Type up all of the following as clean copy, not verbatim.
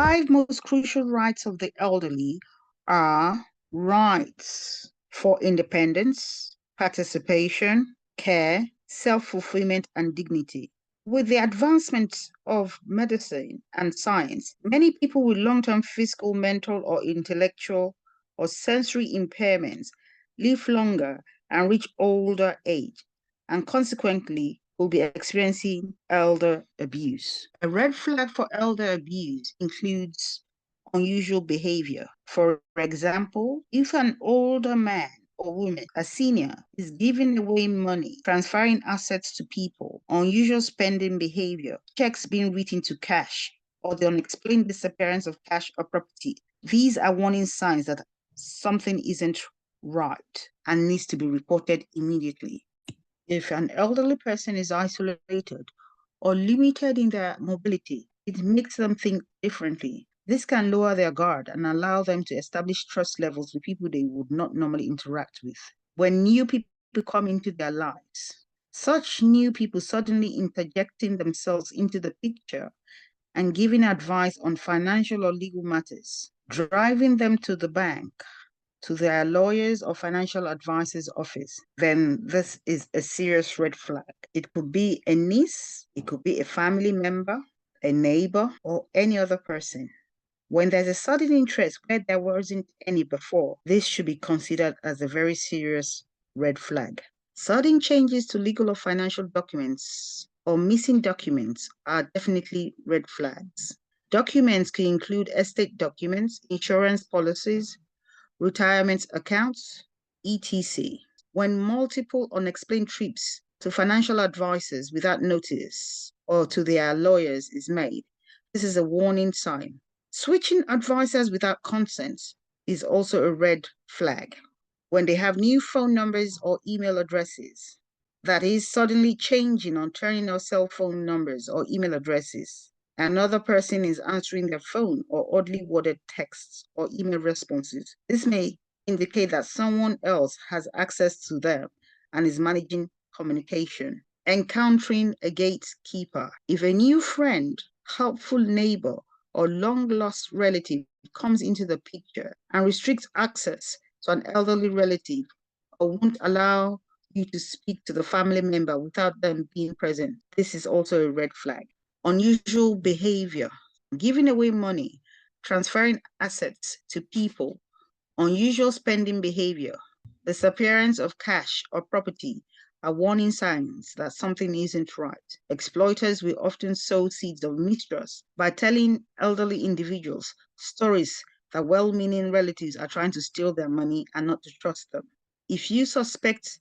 Five most crucial rights of the elderly are rights for independence, participation, care, self-fulfillment, and dignity. With the advancement of medicine and science, many people with long-term physical, mental, or intellectual or sensory impairments live longer and reach older age, and consequently will be experiencing elder abuse. A red flag for elder abuse includes unusual behavior. For example, if an older man or woman, a senior, is giving away money, transferring assets to people, unusual spending behavior, checks being written to cash, or the unexplained disappearance of cash or property, these are warning signs that something isn't right and needs to be reported immediately. If an elderly person is isolated or limited in their mobility, it makes them think differently. This can lower their guard and allow them to establish trust levels with people they would not normally interact with. When new people come into their lives, such new people suddenly interjecting themselves into the picture and giving advice on financial or legal matters, driving them to the bank, to their lawyers or financial advisor's office, then this is a serious red flag. It could be a niece, it could be a family member, a neighbor, or any other person. When there's a sudden interest where there wasn't any before, this should be considered as a very serious red flag. Sudden changes to legal or financial documents or missing documents are definitely red flags. Documents can include estate documents, insurance policies, retirement accounts, etc. When multiple unexplained trips to financial advisors without notice or to their lawyers is made, this is a warning sign. Switching advisors without consent is also a red flag. When they have new phone numbers or email addresses, that is suddenly changing or turning off cell phone numbers or email addresses. Another person is answering their phone or oddly worded texts or email responses. This may indicate that someone else has access to them and is managing communication. Encountering a gatekeeper. If a new friend, helpful neighbor, or long-lost relative comes into the picture and restricts access to an elderly relative or won't allow you to speak to the family member without them being present, this is also a red flag. Unusual behavior, giving away money, transferring assets to people, unusual spending behavior, disappearance of cash or property are warning signs that something isn't right. Exploiters will often sow seeds of mistrust by telling elderly individuals stories that well-meaning relatives are trying to steal their money and not to trust them. If you suspect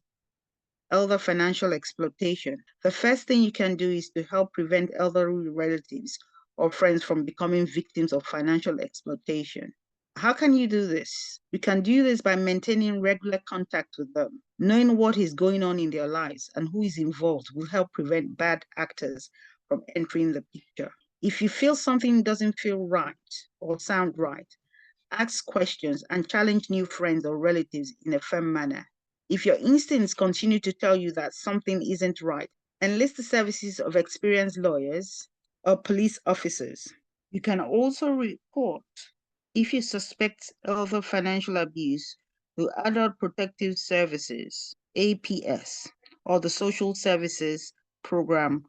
elder financial exploitation, the first thing you can do is to help prevent elderly relatives or friends from becoming victims of financial exploitation. How can you do this? You can do this by maintaining regular contact with them. Knowing what is going on in their lives and who is involved will help prevent bad actors from entering the picture. If you feel something doesn't feel right or sound right, ask questions and challenge new friends or relatives in a firm manner. If your instincts continue to tell you that something isn't right, enlist the services of experienced lawyers or police officers. You can also report if you suspect other financial abuse to Adult Protective Services, APS, or the Social Services Program